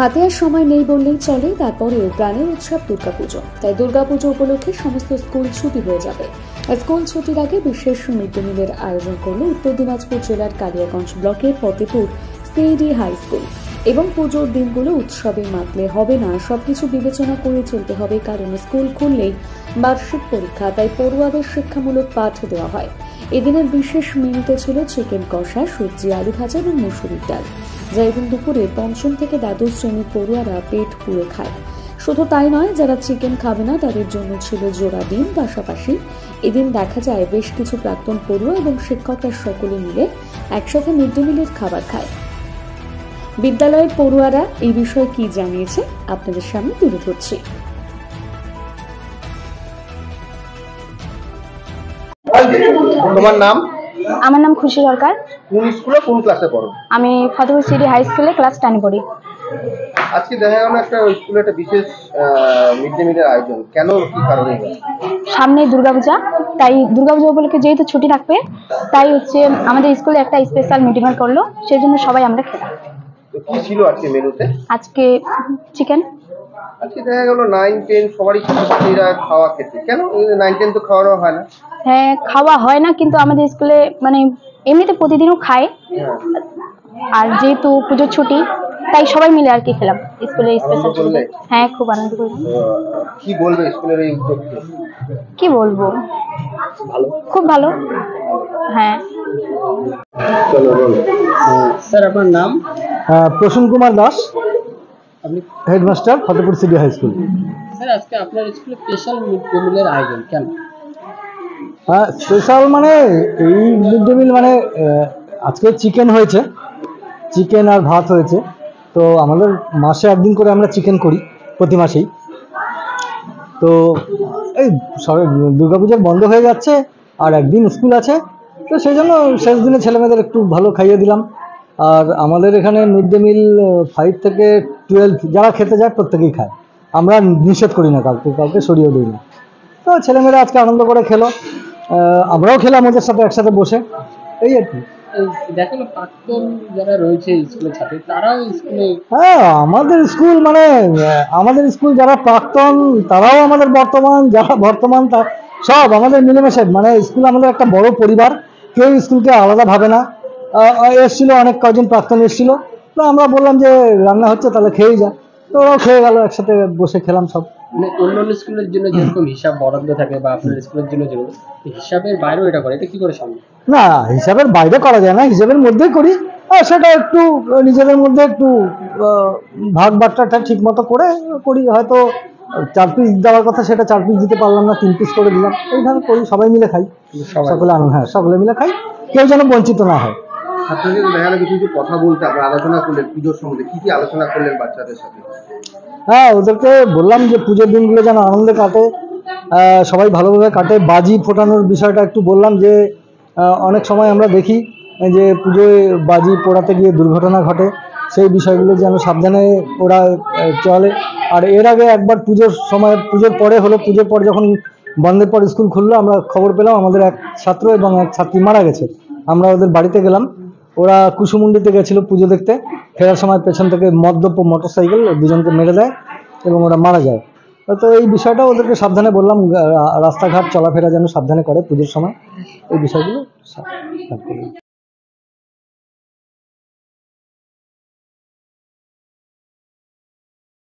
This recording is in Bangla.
হাতে আর সময় নেই বললেই চলে, তারপরেও প্রাণের উৎসব দুর্গাপুজো। তাই দুর্গাপুজো উপলক্ষে সমস্ত স্কুল ছুটি হয়ে যাবে। স্কুল ছুটির আগে বিশেষ মিড ডে মিলের আয়োজন করল উত্তর দিনাজপুর জেলার কালিয়াগঞ্জ ব্লকের ফতেপুর সিডি হাই স্কুল। এবং পুজোর দিনগুলো উৎসবে মাতলে হবে না, সবকিছু বিবেচনা করে চলতে হবে, কারণ স্কুল খুললেই বার্ষিক পরীক্ষা, তাই পড়ুয়াদের শিক্ষামূলক পাঠ দেওয়া হয়। এদিনের বিশেষ মেনুতে ছিল চিকেন কষা, সবজি, আলু ভাজা এবং মুসুরির ডাল, যা এদিন দুপুরে পঞ্চম থেকে দ্বাদশ শ্রেণীর পড়ুয়ারা পেট পুরে খায়। শুধু তাই নয়, যারা চিকেন খাবে না তাদের জন্য ছিল জোড়া ডিম। পাশাপাশি এদিন দেখা যায় বেশ কিছু প্রাক্তন পড়ুয়া এবং শিক্ষকরা সকলে মিলে একসাথে মিড ডে মিলের খাবার খায়। বিদ্যালয়ের পড়ুয়ারা এই বিষয়ে কি জানিয়েছে আপনাদের সামনে তুলে ধরছি। তোমার নাম? আমার নাম খুশি সরকার। কোন স্কুলে কোন ক্লাসে পড়ো? আমি ফতেপুর সিডি হাই স্কুলে ক্লাস 10 পড়ি। আজকে দেখা গেল একটা স্কুলে একটা বিশেষ মিড ডে মিলের আয়োজন, কেন, কি কারণে? সামনে দুর্গাপূজা, তাই দুর্গাপূজা উপলক্ষে যেহেতু ছুটি থাকবে, তাই আমাদের স্কুলে একটা স্পেশাল মিড ডে মিল করলো, সেই জন্য সবাই আমরা খেলাম। কি ছিল আজকে মেনুতে? আজকে চিকেন। আজকে দেখা গেল 9-10 সবারই ছাত্রছাত্রীরা খাওয়া খেতে, কেন 9-10 তো খাওয়ানো হয় না? হ্যাঁ, খাওয়া হয় না, কিন্তু আমাদের স্কুলে মানে এমনিতে প্রতিদিনও খায়। আর যেহেতু পুজোর ছুটি, তাই সবাই মিলে আর কি খেলাম স্কুলে স্পেশাল ছুটি। হ্যাঁ, খুব আনন্দ করলাম। কি বলবে স্কুলের এই উদ্যোগকে? কি বলবো, ভালো, খুব ভালো। হ্যাঁ, চলো বলো। স্যার আপনার নাম? প্রসূন কুমার দাস, আপনি headmaster, Fatehpur CD high school. Sir আজকে আপনার স্কুলে স্পেশাল মিড ডে মিলের আয়োজন কেন? স্পেশাল মানে এই মিড ডে মিল মানে আজকে চিকেন হয়েছে, চিকেন আর ভাত হয়েছে। তো আমাদের মাসে একদিন করে আমরা চিকেন করি প্রতি মাসেই। তো এই দুর্গাপূজার বন্ধ হয়ে যাচ্ছে আর একদিন স্কুল আছে, তো সেই জন্য শেষ দিনে ছেলেমেয়েদের একটু ভালো খাইয়ে দিলাম। আর আমাদের এখানে মিড ডে মিল 5 থেকে 12 যারা খেতে যায় প্রত্যেকেই খায়, আমরা নিষেধ করি না, কাউকে সরিয়ে দিই না। তো ছেলেমেয়েরা আজকে আনন্দ করে খেলো, আমরাও খেলাম ওদের সাথে একসাথে বসে, এই আর কি। দেখেন প্রাক্তন যারা রয়েছে স্কুলের ছাত্র, তারাও স্কুলে। হ্যাঁ, আমাদের স্কুল যারা প্রাক্তন তারাও আমাদের বর্তমান, যারা বর্তমান সব আমাদের মিলেমিশে, মানে স্কুল আমাদের একটা বড় পরিবার, কেউ স্কুলকে আলাদা ভাবে না। এসেছিল অনেক কয়েকজন প্রাক্তন এসেছিল, তো আমরা বললাম যে রান্না হচ্ছে তাহলে খেয়েই যা, তো ওরাও খেয়ে গেল, একসাথে বসে খেলাম সব। মানে অন্যান্য স্কুলের জন্য যেরকম হিসাব বরাদ্দ থাকে বা আপনার স্কুলের জন্য যেরকম হিসাবের বাইরেও এটা করে, এটা কি করে সম্ভব? না, হিসাবের বাইরে করা যায় না, হিসাবের মধ্যেই করি। আর সেটা একটু নিজেদের মধ্যে একটু ভাগ বাট্টাটা ঠিক মতো করে করি। হয়তো 4 পিস দেওয়ার কথা সেটা 4 পিস দিতে পারলাম না, 3 পিস করে দিলাম, এইভাবে করি, সবাই মিলে খাই, সকলে আনন্দ। হ্যাঁ, সকলে মিলে খাই, কেউ যেন বঞ্চিত না হয়। আপনাদের দেখা গেল কিছু কথা বলতে আপনারা আলোচনা করলেন পুজোর সম্বন্ধে, কি কি আলোচনা করলেন বাচ্চাদের সাথে? হ্যাঁ, ওদেরকে বললাম যে পুজোর দিনগুলো যেন আনন্দে কাটে, সবাই ভালোভাবে কাটে। বাজি ফোটানোর বিষয়টা একটু বললাম যে অনেক সময় আমরা দেখি যে পুজোয় বাজি পোড়াতে গিয়ে দুর্ঘটনা ঘটে, সেই বিষয়গুলো যেন সাবধানে ওরা চলে। আর এর আগে একবার পুজোর সময়, পুজোর পরে হলো, পুজোর পর যখন বন্ধের পর স্কুল খুললো, আমরা খবর পেলাম আমাদের এক ছাত্র এবং এক ছাত্রী মারা গেছে। আমরা ওদের বাড়িতে গেলাম, ওরা কুসুমুন্ডিতে গেছিলো পুজো দেখতে, ফেরার সময় পেছন থেকে মদ্যপ মোটরসাইকেল দুজনকে মেরে দেয় এবং ওরা মারা যায়। তো এই বিষয়টা ওদেরকে সাবধানে বললাম, রাস্তাঘাট চলাফেরা যেন সাবধানে করে পুজোর সময়, এই বিষয়গুলো।